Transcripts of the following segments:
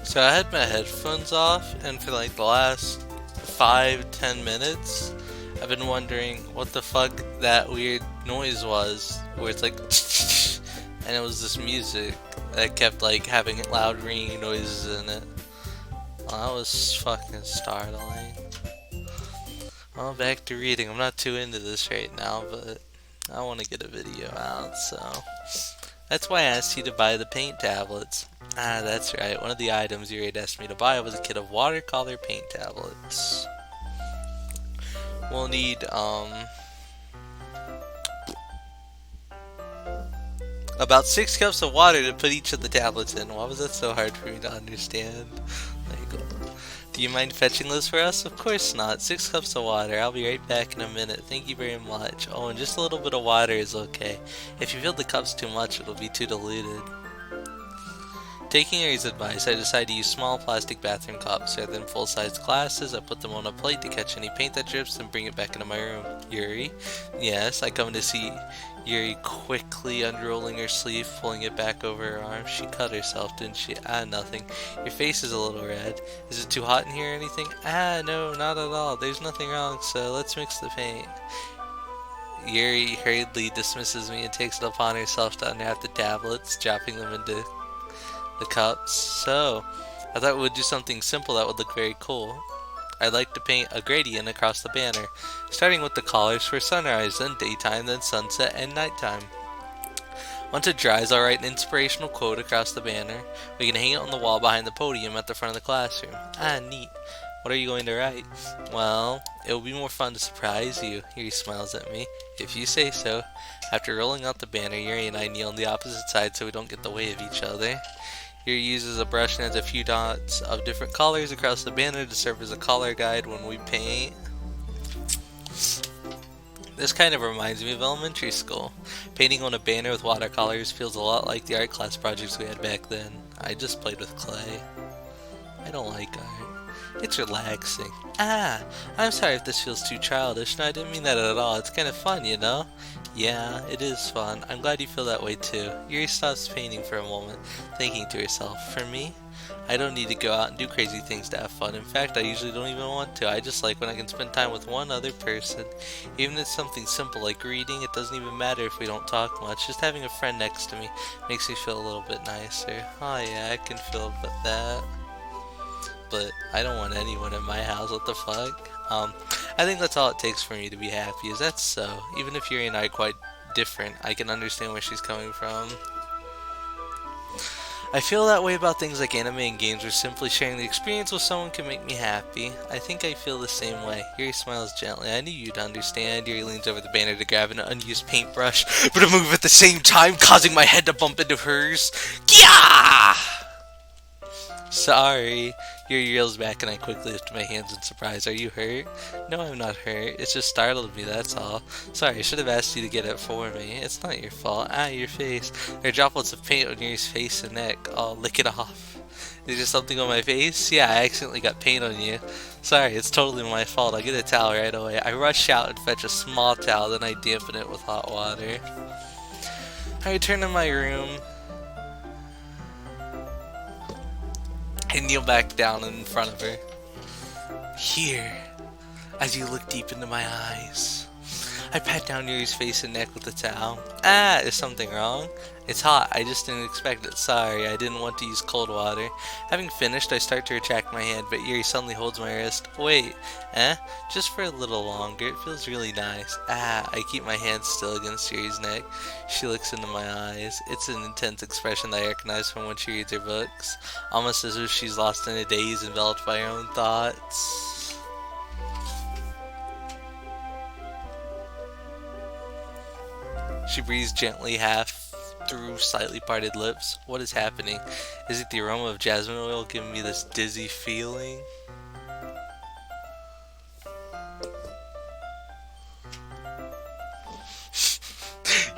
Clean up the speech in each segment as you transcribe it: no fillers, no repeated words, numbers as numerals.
So I had my headphones off, and for like the last 5-10 minutes, I've been wondering what the fuck that weird noise was, where it's like, and it was this music that kept like having loud ringing noises in it. Well, that was fucking startling. Well, back to reading. I'm not too into this right now, but I want to get a video out, so that's why I asked you to buy the paint tablets. Ah, that's right. One of the items you had asked me to buy was a kit of watercolor paint tablets. We'll need, about 6 cups of water to put each of the tablets in. Why was that so hard for me to understand? Like, do you mind fetching this for us? Of course not. 6 cups of water. I'll be right back in a minute. Thank you very much. Oh, and just a little bit of water is okay. If you fill the cups too much, it'll be too diluted. Taking Yuri's advice, I decided to use small plastic bathroom cups rather than full-sized glasses. I put them on a plate to catch any paint that drips and bring it back into my room. Yuri? Yes, I come to see Yuri quickly unrolling her sleeve, pulling it back over her arm. She cut herself, didn't she? Ah, nothing. Your face is a little red. Is it too hot in here or anything? Ah, no, not at all. There's nothing wrong, so let's mix the paint. Yuri hurriedly dismisses me and takes it upon herself to unwrap the tablets, dropping them into the cups. So, I thought we would do something simple that would look very cool. I'd like to paint a gradient across the banner, starting with the colors for sunrise, then daytime, then sunset, and nighttime. Once it dries, I'll write an inspirational quote across the banner. We can hang it on the wall behind the podium at the front of the classroom. Ah, neat. What are you going to write? Well, it will be more fun to surprise you. Yuri smiles at me. If you say so. After rolling out the banner, Yuri and I kneel on the opposite side so we don't get in the way of each other. Yuri uses a brush and adds a few dots of different colors across the banner to serve as a color guide when we paint. This kind of reminds me of elementary school. Painting on a banner with watercolors feels a lot like the art class projects we had back then. I just played with clay. I don't like art. It's relaxing. Ah, I'm sorry if this feels too childish. No, I didn't mean that at all. It's kind of fun, you know? Yeah, it is fun. I'm glad you feel that way too. Yuri stops painting for a moment, thinking to herself, for me? I don't need to go out and do crazy things to have fun. In fact, I usually don't even want to. I just like when I can spend time with one other person. Even if it's something simple like reading, it doesn't even matter if we don't talk much. Just having a friend next to me makes me feel a little bit nicer. Oh yeah, I can feel that. But I don't want anyone in my house, what the fuck? I think that's all it takes for me to be happy, is that so? Even if Yuri and I are quite different, I can understand where she's coming from. I feel that way about things like anime and games, where simply sharing the experience with someone can make me happy. I think I feel the same way. Yuri smiles gently. I knew you'd understand. Yuri leans over the banner to grab an unused paintbrush, but to move at the same time, causing my head to bump into hers. Gyaa! Sorry. Yuri yells back and I quickly lift my hands in surprise. Are you hurt? No, I'm not hurt. It just startled me, that's all. Sorry, I should have asked you to get it for me. It's not your fault. Ah, your face. There are droplets of paint on Yuri's face and neck. Oh, lick it off. Is there something on my face? Yeah, I accidentally got paint on you. Sorry, it's totally my fault. I'll get a towel right away. I rush out and fetch a small towel, then I dampen it with hot water. I return to my room. I kneel back down in front of her. Here, as you look deep into my eyes. I pat down Yuri's face and neck with the towel. Ah, is something wrong? It's hot, I just didn't expect it. Sorry, I didn't want to use cold water. Having finished, I start to retract my hand, but Yuri suddenly holds my wrist. Wait, just for a little longer. It feels really nice. Ah, I keep my hand still against Yuri's neck. She looks into my eyes. It's an intense expression that I recognize from when she reads her books. Almost as if she's lost in a daze, enveloped by her own thoughts. She breathes gently, half through slightly parted lips. What is happening? Is it the aroma of jasmine oil giving me this dizzy feeling?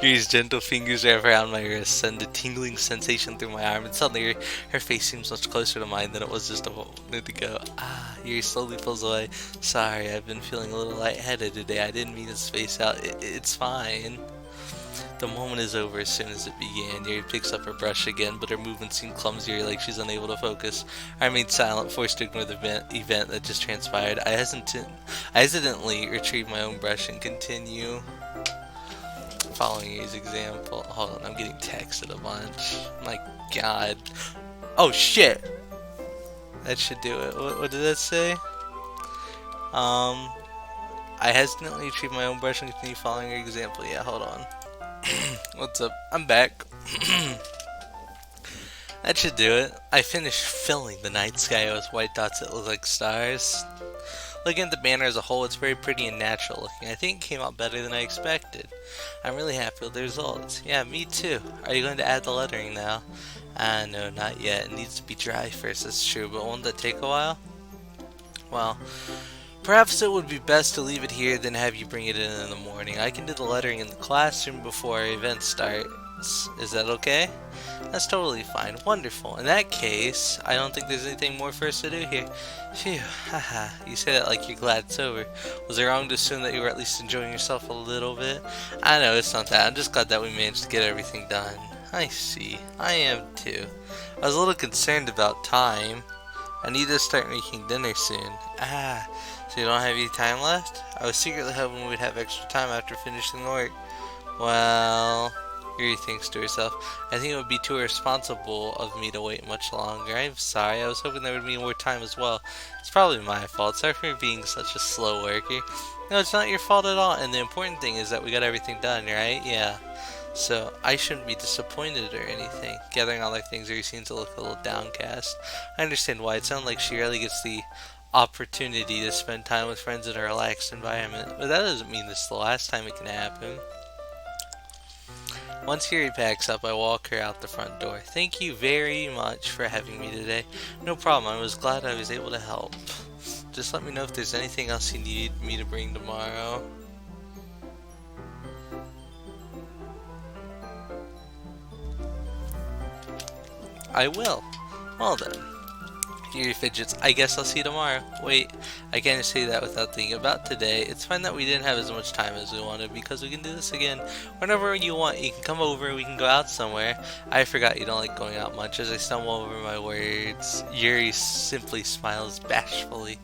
Yuri's gentle fingers wrap around my wrist, send a tingling sensation through my arm, and suddenly her face seems much closer to mine than it was just a minute ago. Ah, Yuri slowly pulls away. Sorry, I've been feeling a little lightheaded today. I didn't mean to space out. It's fine. The moment is over as soon as it began. Yuri picks up her brush again, but her movements seem clumsier, like she's unable to focus. I remain silent, forced to ignore the event that just transpired. I hesitantly retrieve my own brush and continue following Yuri's example. Hold on, I'm getting texted a bunch. My god. Oh shit! That should do it. What did that say? I hesitantly retrieve my own brush and continue following your example. Yeah, hold on. What's up? I'm back. That should do it. I finished filling the night sky with white dots that look like stars. Looking at the banner as a whole, it's very pretty and natural looking. I think it came out better than I expected. I'm really happy with the results. Yeah, me too. Are you going to add the lettering now? No, not yet. It needs to be dry first, that's true, but won't that take a while? Well, perhaps it would be best to leave it here than have you bring it in the morning. I can do the lettering in the classroom before our event starts. Is that okay? That's totally fine. Wonderful. In that case, I don't think there's anything more for us to do here. Phew, haha. You say that like you're glad it's over. Was I wrong to assume that you were at least enjoying yourself a little bit? I know, it's not that. I'm just glad that we managed to get everything done. I see. I am too. I was a little concerned about time. I need to start making dinner soon. So you don't have any time left? I was secretly hoping we'd have extra time after finishing the work. Well, Yuri thinks to herself, I think it would be too irresponsible of me to wait much longer. I'm sorry, I was hoping there would be more time as well. It's probably my fault. Sorry for being such a slow worker. No, it's not your fault at all, and the important thing is that we got everything done, right? Yeah. So, I shouldn't be disappointed or anything. Gathering all their things, Yuri seems to look a little downcast. I understand why. It sounds like she rarely gets the opportunity to spend time with friends in a relaxed environment. But that doesn't mean this is the last time it can happen. Once Yuri packs up, I walk her out the front door. Thank you very much for having me today. No problem. I was glad I was able to help. Just let me know if there's anything else you need me to bring tomorrow. I will. Well then. Yuri fidgets. I guess I'll see you tomorrow. Wait, I can't say that without thinking about today. It's fine that we didn't have as much time as we wanted because we can do this again. Whenever you want, you can come over and we can go out somewhere. I forgot you don't like going out much. As I stumble over my words, Yuri simply smiles bashfully.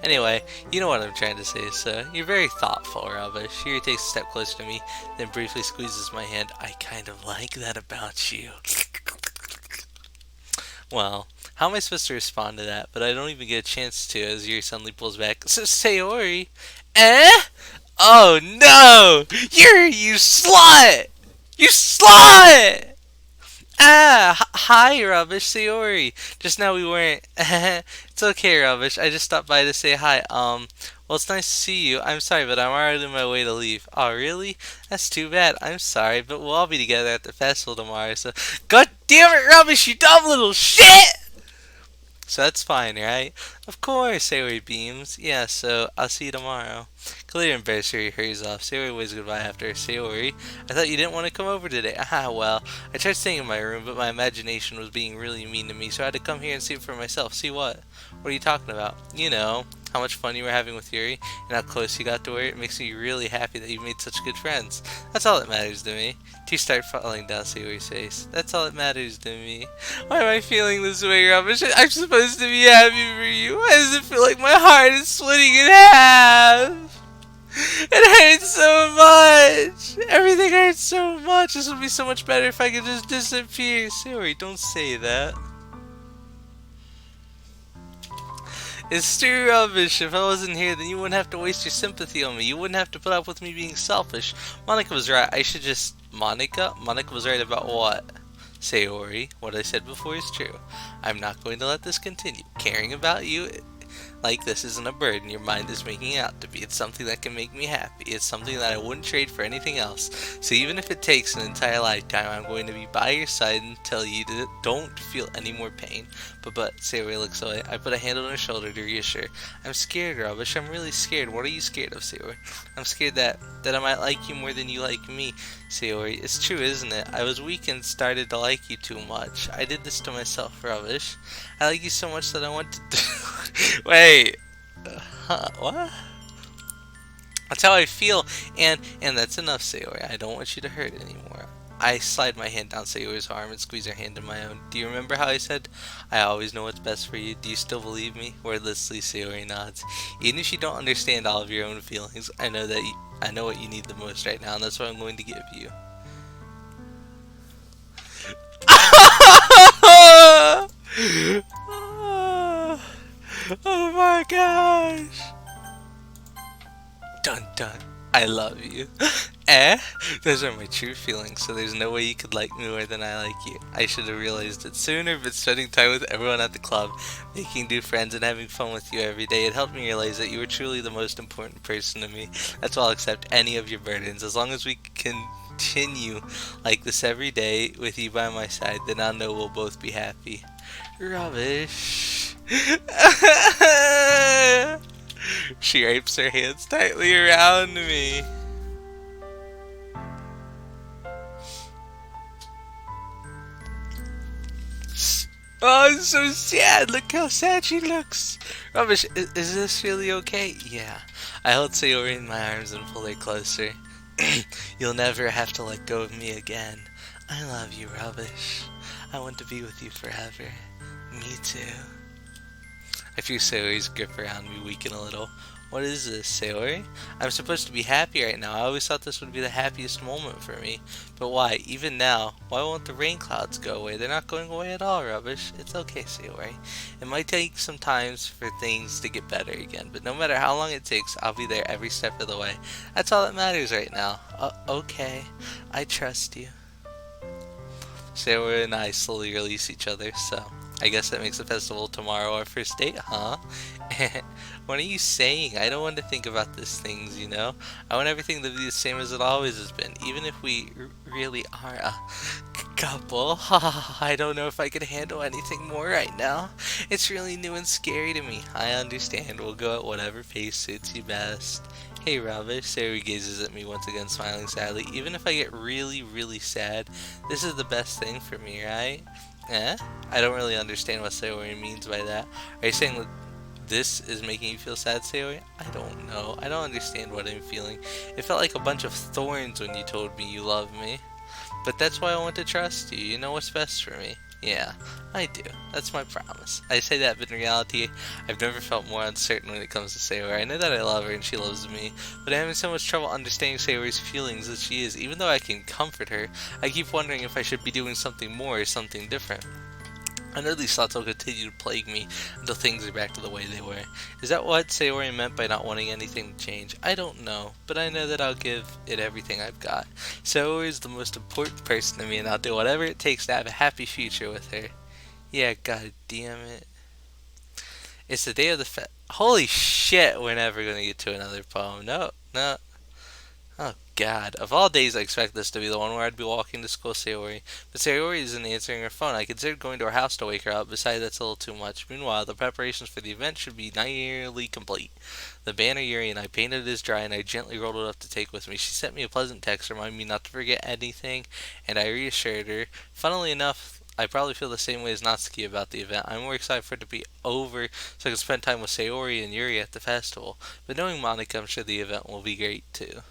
Anyway, you know what I'm trying to say, so you're very thoughtful, Rubbish. Yuri takes a step closer to me, then briefly squeezes my hand. I kind of like that about you. Well, how am I supposed to respond to that? But I don't even get a chance to as Yuri suddenly pulls back. So, Sayori? Eh? Oh no! Yuri, you slut! You slut! Hi, Rubbish, Sayori. Just now we weren't. It's okay, Rubbish. I just stopped by to say hi. Well, it's nice to see you. I'm sorry, but I'm already on my way to leave. Oh, really? That's too bad. I'm sorry, but we'll all be together at the festival tomorrow, so... God damn it, Rubbish, you dumb little shit! So that's fine, right? Of course, Sayori beams. Yeah, so I'll see you tomorrow. Clearly embarrassed, Sayori hurries off. Sayori waves goodbye after her. Sayori, I thought you didn't want to come over today. Well, I tried staying in my room, but my imagination was being really mean to me, so I had to come here and see it for myself. See what? What are you talking about? You know, how much fun you were having with Yuri, and how close you got to her. It makes me really happy that you made such good friends. That's all that matters to me. Tears start falling down Sayori's face. That's all that matters to me. Why am I feeling this way, Rubbish? I'm supposed to be happy for you. Why does it feel like my heart is splitting in half? It hurts so much. Everything hurts so much. This would be so much better if I could just disappear. Sayori, don't say that. It's true, Rubbish. If I wasn't here, then you wouldn't have to waste your sympathy on me. You wouldn't have to put up with me being selfish. Monica was right. I should just... Monica? Monica was right about what? Sayori, what I said before is true. I'm not going to let this continue. Caring about you like this isn't a burden your mind is making it out to be. It's something that can make me happy. It's something that I wouldn't trade for anything else. So even if it takes an entire lifetime, I'm going to be by your side until you don't feel any more pain. But Sayori looks away. I put a hand on her shoulder to reassure. I'm scared, Rubbish. I'm really scared. What are you scared of, Sayori? I'm scared that I might like you more than you like me. Sayori, it's true, isn't it? I was weak and started to like you too much. I did this to myself, Rubbish. I like you so much that I want to... Wait. What? That's how I feel, and that's enough, Sayori. I don't want you to hurt anymore. I slide my hand down Sayori's arm and squeeze her hand in my own. Do you remember how I said, I always know what's best for you? Do you still believe me? Wordlessly, Sayori nods. Even if you don't understand all of your own feelings, I know what you need the most right now, and that's what I'm going to give you. Oh my gosh! Dun dun. I love you. Eh? Those are my true feelings, so there's no way you could like me more than I like you. I should have realized it sooner, but spending time with everyone at the club, making new friends, and having fun with you every day, it helped me realize that you were truly the most important person to me. That's why I'll accept any of your burdens. As long as we continue like this every day with you by my side, then I'll know we'll both be happy. Rubbish. She wraps her hands tightly around me. Oh, I'm so sad. Look how sad she looks. Rubbish, is this really okay? Yeah. I hold Sayori in my arms and pull her closer. You'll never have to let go of me again. I love you, Rubbish. I want to be with you forever. Me too. I feel Sayori's grip around me weaken a little. What is this, Sayori? I'm supposed to be happy right now. I always thought this would be the happiest moment for me. But why? Even now, why won't the rain clouds go away? They're not going away at all, Rubbish. It's okay, Sayori. It might take some time for things to get better again, but no matter how long it takes, I'll be there every step of the way. That's all that matters right now. Okay. I trust you. Sayori and I slowly release each other, so I guess that makes the festival tomorrow our first date, huh? What are you saying? I don't want to think about these things, you know? I want everything to be the same as it always has been, even if we really are a couple. I don't know if I can handle anything more right now. It's really new and scary to me. I understand. We'll go at whatever pace suits you best. Hey, Rubbish. Sayori gazes at me once again, smiling sadly. Even if I get really, really sad, this is the best thing for me, right? Eh? I don't really understand what Sayori means by that. Are you saying that this is making you feel sad, Sayori? I don't know. I don't understand what I'm feeling. It felt like a bunch of thorns when you told me you love me. But that's why I want to trust you. You know what's best for me. Yeah, I do. That's my promise. I say that, but in reality, I've never felt more uncertain when it comes to Sayori. I know that I love her and she loves me, but I'm having so much trouble understanding Sayori's feelings as she is. Even though I can comfort her, I keep wondering if I should be doing something more or something different. I know these thoughts will continue to plague me until things are back to the way they were. Is that what Sayori meant by not wanting anything to change? I don't know, but I know that I'll give it everything I've got. Sayori is the most important person to me, and I'll do whatever it takes to have a happy future with her. Yeah, god damn it. It's the day of the Holy shit, we're never gonna get to another poem. No, no. Oh God! Of all days, I expect this to be the one where I'd be walking to school, Sayori. But Sayori isn't answering her phone. I considered going to her house to wake her up. Besides, that's a little too much. Meanwhile, the preparations for the event should be nearly complete. The banner Yuri and I painted is dry, and I gently rolled it up to take with me. She sent me a pleasant text, reminding me not to forget anything, and I reassured her. Funnily enough, I probably feel the same way as Natsuki about the event. I'm more excited for it to be over so I can spend time with Sayori and Yuri at the festival. But knowing Monica, I'm sure the event will be great too.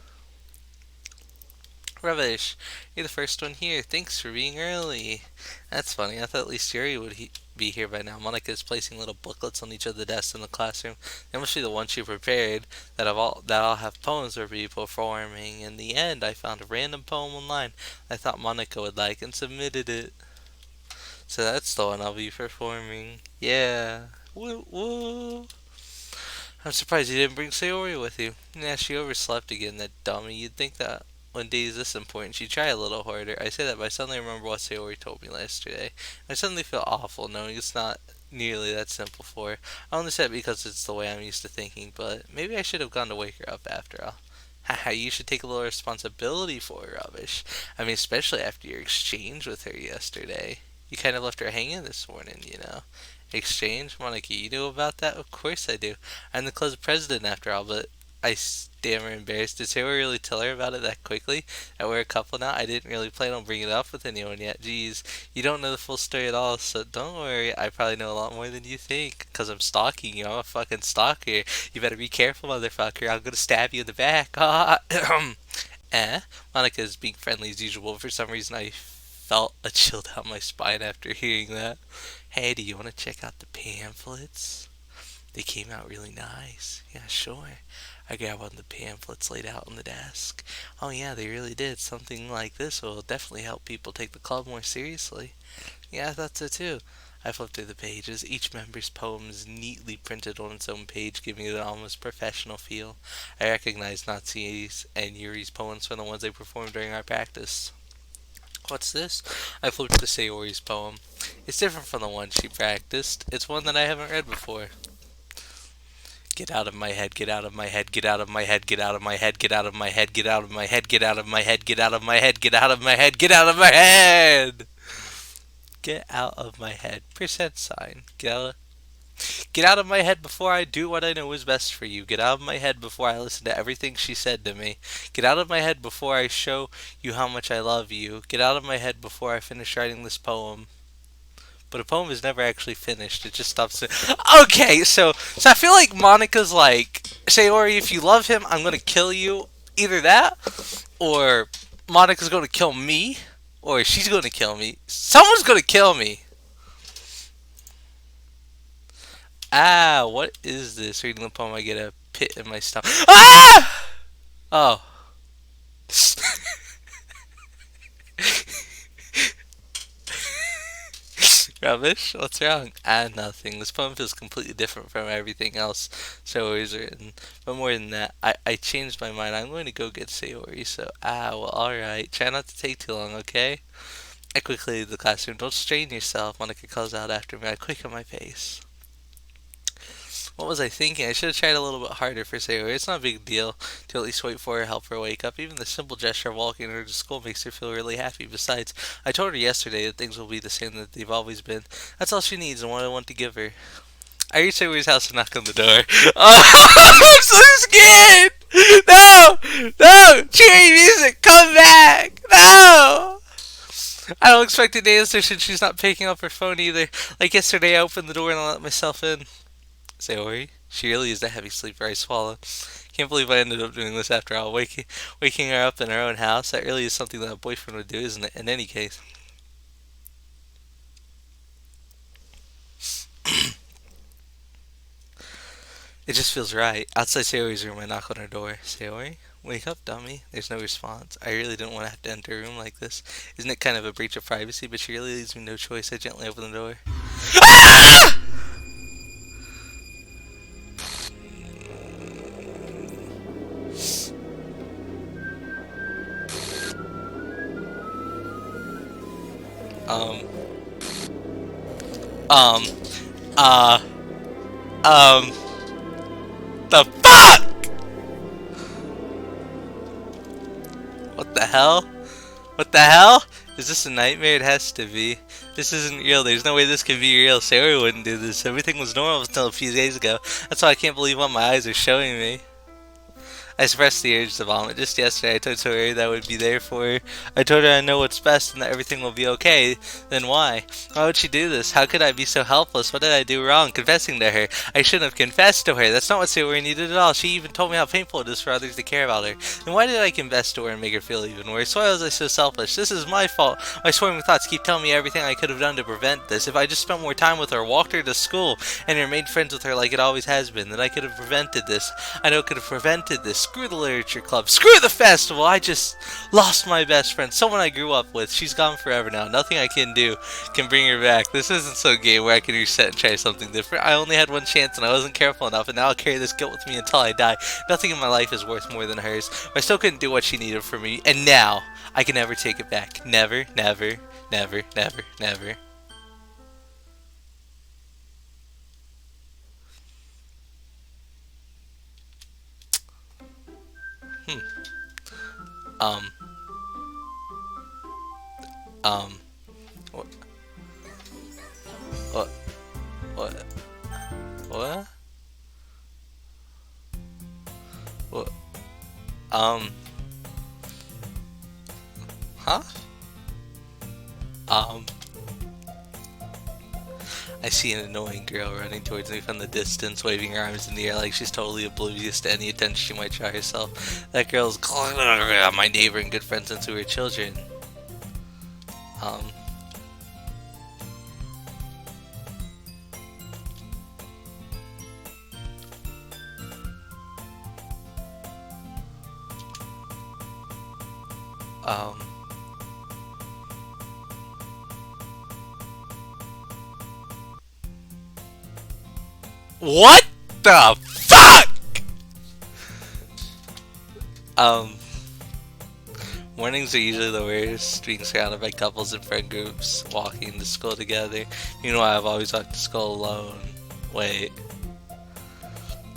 Rubbish, you're the first one here. Thanks for being early. That's funny. I thought at least Yuri would be here by now. Monica is placing little booklets on each of the desks in the classroom. They must be the ones she prepared that all have poems for people performing. In the end, I found a random poem online I thought Monica would like and submitted it. So that's the one I'll be performing. Yeah. Woo woo. I'm surprised you didn't bring Sayori with you. Yeah, she overslept again, that dummy. You'd think that one day is this important, she'd try a little harder. I say that, but I suddenly remember what Sayori told me yesterday. I suddenly feel awful knowing it's not nearly that simple for her. I only said it because it's the way I'm used to thinking, but maybe I should have gone to wake her up after all. Haha, you should take a little responsibility for her, Rubbish. I mean, especially after your exchange with her yesterday. You kind of left her hanging this morning, you know. Exchange? Monica, you knew about that? Of course I do. I'm the club's president after all, but I stammer embarrassed. Did Sarah really tell her about it that quickly? That we're a couple now? I didn't really plan on bringing it up with anyone yet. Jeez, you don't know the full story at all, so don't worry. I probably know a lot more than you think. Because I'm stalking you. I'm a fucking stalker. You better be careful, motherfucker. I'm gonna stab you in the back. Eh? Monica's being friendly as usual. For some reason, I felt a chill down my spine after hearing that. Hey, do you want to check out the pamphlets? They came out really nice. Yeah, sure. I grabbed one of the pamphlets laid out on the desk. Oh yeah, they really did. Something like this will definitely help people take the club more seriously. Yeah, I thought so too. I flipped through the pages. Each member's poem is neatly printed on its own page, giving it an almost professional feel. I recognized Natsui's and Yuri's poems from the ones they performed during our practice. What's this? I flipped to Sayori's poem. It's different from the one she practiced. It's one that I haven't read before. Get out of my head, get out of my head, get out of my head, get out of my head, get out of my head, get out of my head, get out of my head, get out of my head, get out of my head, get out of my head. Get out of my head. Percent sign. Get out of my head before I do what I know is best for you. Get out of my head before I listen to everything she said to me. Get out of my head before I show you how much I love you. Get out of my head before I finish writing this poem. But a poem is never actually finished. It just stops. Okay, so I feel like Monica's like, Sayori, if you love him, I'm gonna kill you. Either that, or Monica's gonna kill me, or she's gonna kill me. Someone's gonna kill me. Ah, what is this? Reading the poem, I get a pit in my stomach. Ah! Oh. Rubbish? What's wrong? Ah, nothing. This poem feels completely different from everything else Sayori's written. But more than that, I changed my mind. I'm going to go get Sayori, so, well, alright. Try not to take too long, okay? I quickly leave the classroom. Don't strain yourself, Monica calls out after me. I quicken my pace. What was I thinking? I should have tried a little bit harder for Sayori. It's not a big deal to at least wait for her, help her wake up. Even the simple gesture of walking her to school makes her feel really happy. Besides, I told her yesterday that things will be the same that they've always been. That's all she needs and what I want to give her. I reach Sayori's house and knock on the door. Oh, I'm so scared! No! No! Cheery music! Come back! No! I don't expect an answer since she's not picking up her phone either. Like yesterday, I opened the door and I let myself in. Sayori, she really is a heavy sleeper, I swallow. Can't believe I ended up doing this after all. Waking her up in her own house, that really is something that a boyfriend would do, isn't it? In any case. It just feels right. Outside Sayori's room, I knock on her door. Sayori? Wake up, dummy. There's no response. I really don't want to have to enter a room like this. Isn't it kind of a breach of privacy? But she really leaves me no choice. I gently open the door. Ah! Um, um, uh, um, the fuck? What the hell? What the hell? Is this a nightmare? It has to be. This isn't real. There's no way this could be real. Sarah wouldn't do this. Everything was normal until a few days ago. That's why I can't believe what my eyes are showing me. I suppressed the urge to vomit. Just yesterday, I told Tori that I would be there for her. I told her I know what's best and that everything will be okay. Then why? Why would she do this? How could I be so helpless? What did I do wrong? Confessing to her. I shouldn't have confessed to her. That's not what Sayori needed at all. She even told me how painful it is for others to care about her. Then why did I confess to her and make her feel even worse? Why was I so selfish? This is my fault. My swarming thoughts keep telling me everything I could have done to prevent this. If I just spent more time with her, walked her to school, and remained friends with her like it always has been, then I could have prevented this. I know it could have prevented this. Screw the literature club. Screw the festival. I just lost my best friend. Someone I grew up with. She's gone forever now. Nothing I can do can bring her back. This isn't so gay where I can reset and try something different. I only had one chance and I wasn't careful enough, and now I'll carry this guilt with me until I die. Nothing in my life is worth more than hers. I still couldn't do what she needed from me, and now I can never take it back. Never, never, never, never, never. Hmm. Um. Um. What? What? What? What? Um, huh? Um, I see an annoying girl running towards me from the distance, waving her arms in the air like she's totally oblivious to any attention she might try herself. That girl's my neighbor and good friend since we were children. Um, um, what the fuck? Um, Mornings are usually the worst, being surrounded by couples and friend groups walking to school together. Meanwhile, I've always walked to school alone. Wait.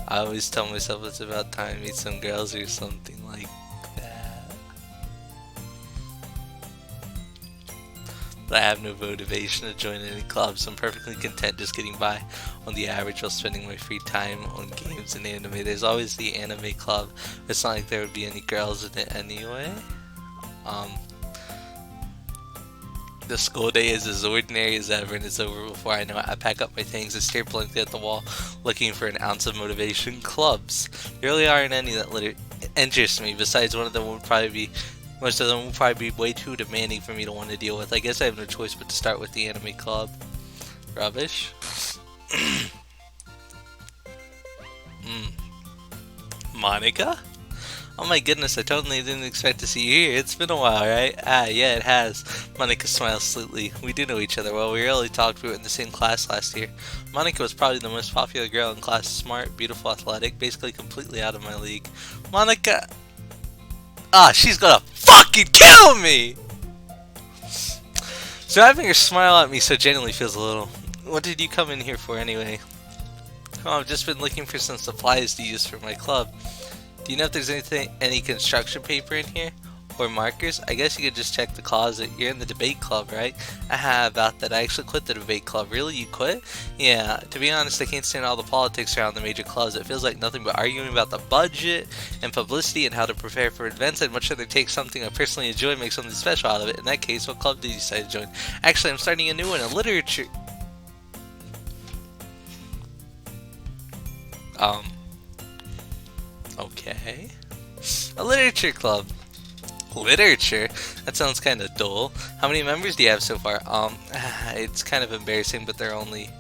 I always tell myself it's about time to meet some girls or something like that. But I have no motivation to join any clubs, so I'm perfectly content just getting by on the average while spending my free time on games and anime. There's always the anime club, but it's not like there would be any girls in it anyway. The school day is as ordinary as ever, and it's over before I know it. I pack up my things and stare blankly at the wall, looking for an ounce of motivation. Clubs. There really aren't any that interest me. Besides, most of them would probably be way too demanding for me to want to deal with. I guess I have no choice but to start with the anime club. Rubbish. Monica? Oh my goodness, I totally didn't expect to see you here. It's been a while, right? Ah, yeah, it has. Monica smiles slightly. We do know each other well. We rarely talked. We were in the same class last year. Monica was probably the most popular girl in class. Smart, beautiful, athletic, basically completely out of my league. Monica... Ah, she's gonna fucking kill me! So having her smile at me so genuinely feels a little... What did you come in here for anyway? Oh, I've just been looking for some supplies to use for my club. Do you know if there's any construction paper in here? Or markers? I guess you could just check the closet. You're in the debate club, right? Aha, about that. I actually quit the debate club. Really? You quit? Yeah, to be honest, I can't stand all the politics around the major clubs. It feels like nothing but arguing about the budget and publicity and how to prepare for events. I'd much rather take something I personally enjoy and make something special out of it. In that case, what club did you decide to join? Actually, I'm starting a new one, a literature... Okay. A literature club. Literature? That sounds kind of dull. How many members do you have so far? It's kind of embarrassing, but there are only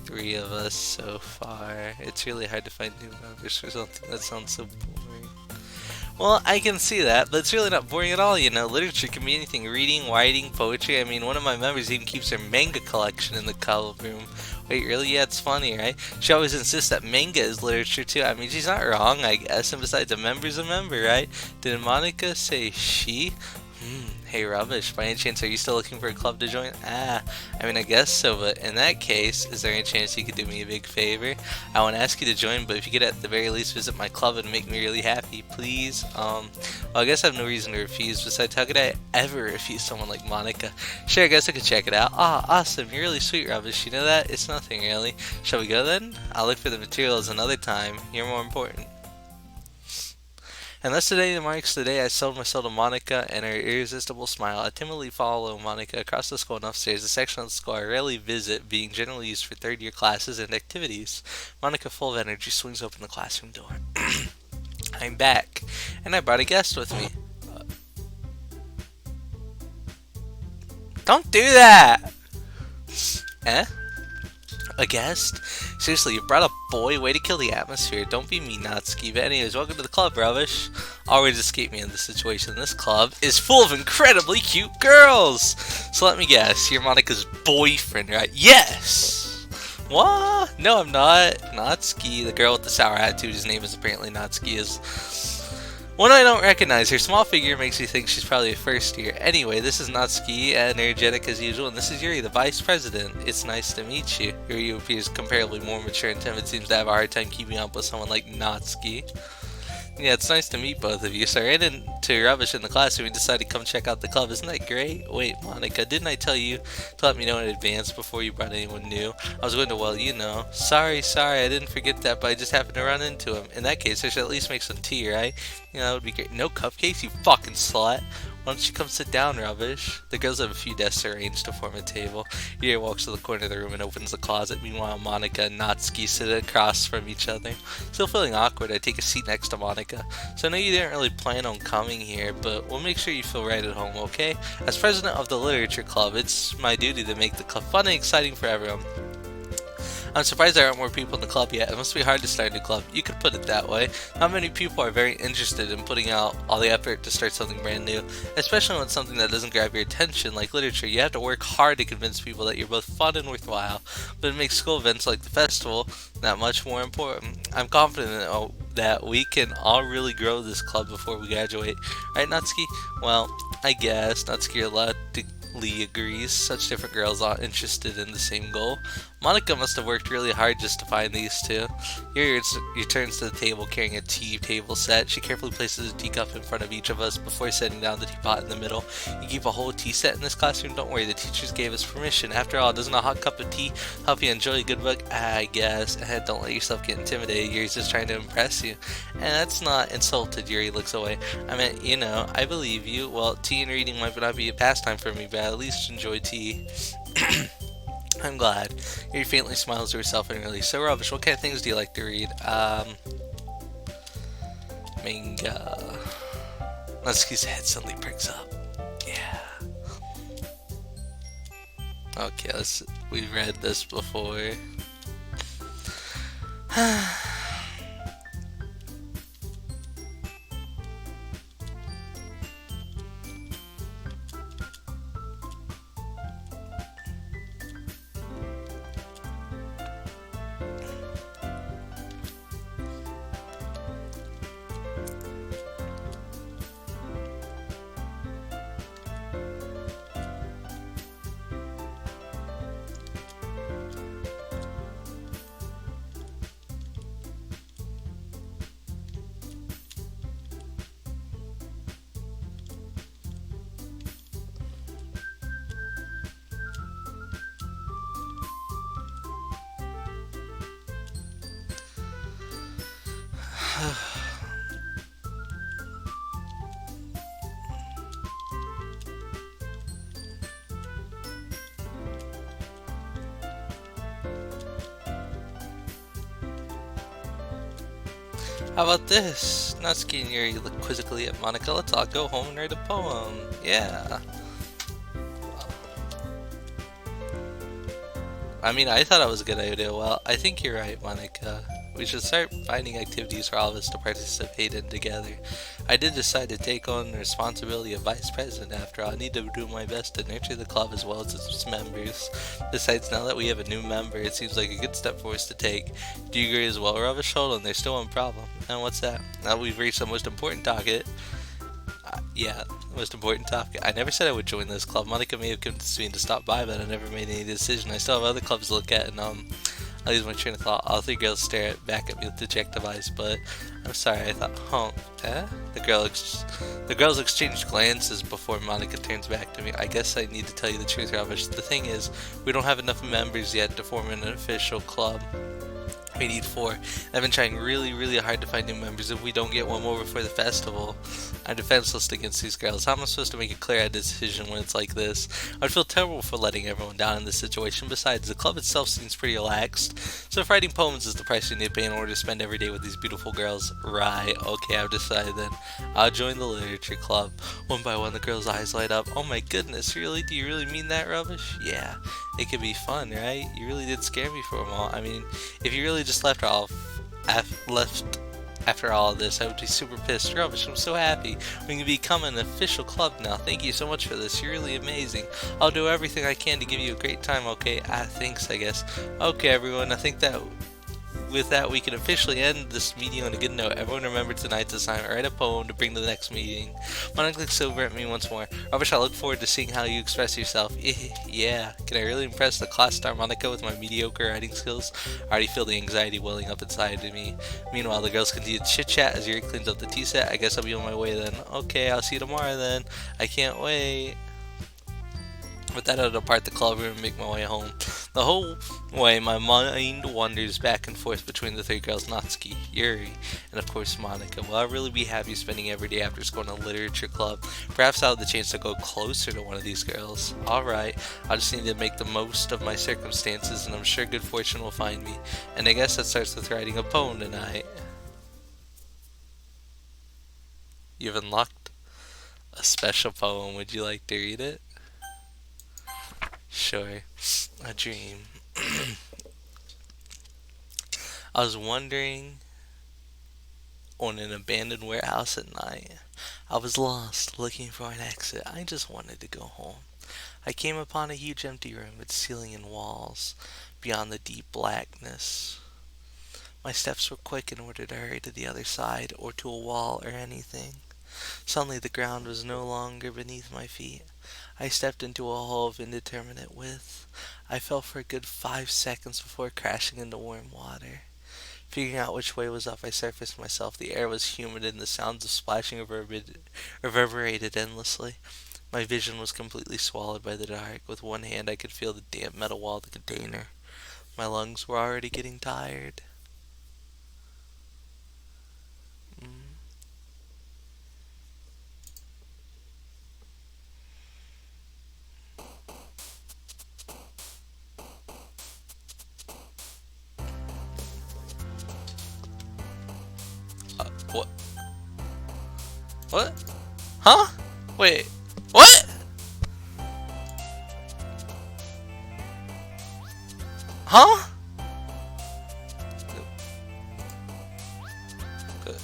3 of us so far. It's really hard to find new members for something that sounds so boring. Well, I can see that, but it's really not boring at all, you know. Literature can be anything. Reading, writing, poetry. I mean, one of my members even keeps her manga collection in the club room. Wait, really? Yeah, it's funny, right? She always insists that manga is literature, too. I mean, she's not wrong, I guess. And besides, a member's a member, right? Did Monica say she? Hey, Rubbish. By any chance, are you still looking for a club to join? I mean, I guess so, but in that case, is there any chance you could do me a big favor? I want to ask you to join, but if you could at the very least visit my club, it'd make me really happy, please. Well, I guess I have no reason to refuse. Besides, how could I ever refuse someone like Monica? Sure, I guess I could check it out. Ah, awesome. You're really sweet, Rubbish. You know that? It's nothing, really. Shall we go then? I'll look for the materials another time. You're more important. And thus today marks the day I sold my soul to Monica and her irresistible smile. I timidly follow Monica across the school and upstairs, a section of the school I rarely visit, being generally used for third-year classes and activities. Monica, full of energy, swings open the classroom door. I'm back, and I brought a guest with me. Don't do that! Eh? A guest? Seriously, you brought a boy? Way to kill the atmosphere. Don't be mean, Natsuki. But anyways, welcome to the club, Rubbish. Always escape me in this situation. This club is full of incredibly cute girls! So let me guess, you're Monica's boyfriend, right? Yes! What? No, I'm not. Natsuki, the girl with the sour attitude, whose name is apparently Natsuki, is... one I don't recognize. Her small figure makes me think she's probably a first year. Anyway, this is Natsuki, energetic as usual, and this is Yuri, the vice president. It's nice to meet you. Yuri appears comparably more mature and timid, seems to have a hard time keeping up with someone like Natsuki. Yeah, it's nice to meet both of you. So I ran into Rubbish in the classroom and decided to come check out the club. Isn't that great? Wait, Monica, didn't I tell you to let me know in advance before you brought anyone new? I was going to, well, you know. Sorry, I didn't forget that, but I just happened to run into him. In that case, I should at least make some tea, right? You know, that would be great. No cupcakes, you fucking slut. Why don't you come sit down, Rubbish? The girls have a few desks arranged to form a table. Yuri walks to the corner of the room and opens the closet. Meanwhile, Monica and Natsuki sit across from each other. Still feeling awkward, I take a seat next to Monica. So I know you didn't really plan on coming here, but we'll make sure you feel right at home, okay? As president of the literature club, it's my duty to make the club fun and exciting for everyone. I'm surprised there aren't more people in the club yet. It must be hard to start a new club. You could put it that way. Not many people are very interested in putting out all the effort to start something brand new, especially when it's something that doesn't grab your attention like literature. You have to work hard to convince people that you're both fun and worthwhile, but it makes school events like the festival that much more important. I'm confident that we can all really grow this club before we graduate. Right, Natsuki? Well, I guess Natsuki reluctantly agrees. Such different girls aren't interested in the same goal. Monica must have worked really hard just to find these two. Yuri returns to the table carrying a tea table set. She carefully places a teacup in front of each of us before setting down the teapot in the middle. You keep a whole tea set in this classroom? Don't worry, the teachers gave us permission. After all, doesn't a hot cup of tea help you enjoy a good book? I guess. Don't let yourself get intimidated. Yuri's just trying to impress you. And that's not insulted. Yuri looks away. I mean, you know, I believe you. Well, tea and reading might not be a pastime for me, but I at least enjoy tea. I'm glad. Yuri faintly smiles to herself and release. So, Rubbish, what kind of things do you like to read? Manga. Natsuki's head suddenly perks up. Yeah. Okay, we've read this before. How about this? Natsuki and Yuri look quizzically at Monica. Let's all go home and write a poem. Yeah. I mean, I thought it was a good idea. Well, I think you're right, Monica. We should start finding activities for all of us to participate in together. I did decide to take on the responsibility of vice president after all. I need to do my best to nurture the club as well as its members. Besides, now that we have a new member, it seems like a good step for us to take. Do you agree as well, Rubbish? Hold on, there's still one problem. And what's that? Now we've reached the most important topic. Yeah, the most important topic. I never said I would join this club. Monica may have convinced me to stop by, but I never made any decision. I still have other clubs to look at, and I lose my train of thought. All three girls stare back at me with dejected eyes, but I'm sorry, I thought, The girls exchange glances before Monica turns back to me. I guess I need to tell you the truth, Rubbish. The thing is, we don't have enough members yet to form an official club. We need 4. I've been trying really hard to find new members. If we don't get one more before the festival, I'm defenseless against these girls. How am I supposed to make a clear decision when it's like this? I'd feel terrible for letting everyone down in this situation. Besides, the club itself seems pretty relaxed. So if writing poems is the price you need to pay in order to spend every day with these beautiful girls, right? Okay, I've decided then. I'll join the literature club. One by one, the girls' eyes light up. Oh my goodness, really? Do you really mean that, Rubbish? Yeah, it could be fun, right? You really did scare me for a while. I mean, if you really just left after all of this, I would be super pissed. Rubbish, I'm so happy. We can become an official club now. Thank you so much for this. You're really amazing. I'll do everything I can to give you a great time, okay? Thanks, I guess. Okay, everyone, I think that with that, we can officially end this meeting on a good note. Everyone remember tonight's assignment. Write a poem to bring to the next meeting. Monica looks over at me once more. Rubbish, I look forward to seeing how you express yourself. Yeah. Can I really impress the class star Monica with my mediocre writing skills? I already feel the anxiety welling up inside of me. Meanwhile, the girls continue to chit-chat as Yuri cleans up the tea set. I guess I'll be on my way then. Okay, I'll see you tomorrow then. I can't wait. With that, I'll depart the club room and make my way home. The whole way, my mind wanders back and forth between the three girls, Natsuki, Yuri, and of course Monica. Will I really be happy spending every day after school in a literature club? Perhaps I'll have the chance to go closer to one of these girls. Alright, I just need to make the most of my circumstances, and I'm sure good fortune will find me. And I guess that starts with writing a poem tonight. You've unlocked a special poem. Would you like to read it? Sure. A dream. I was wandering on an abandoned warehouse at night. I was lost, looking for an exit. I just wanted to go home. I came upon a huge empty room with ceiling and walls beyond the deep blackness. My steps were quick in order to hurry to the other side or to a wall or anything. Suddenly the ground was no longer beneath my feet. I stepped into a hole of indeterminate width. I fell for a good 5 seconds before crashing into warm water. Figuring out which way was up, I surfaced myself. The air was humid and the sounds of splashing reverberated endlessly. My vision was completely swallowed by the dark. With one hand I could feel the damp metal wall of the container. My lungs were already getting tired. What? What? Huh? Wait. What? Huh? Good.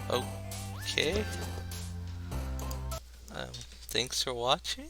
Okay. Thanks for watching.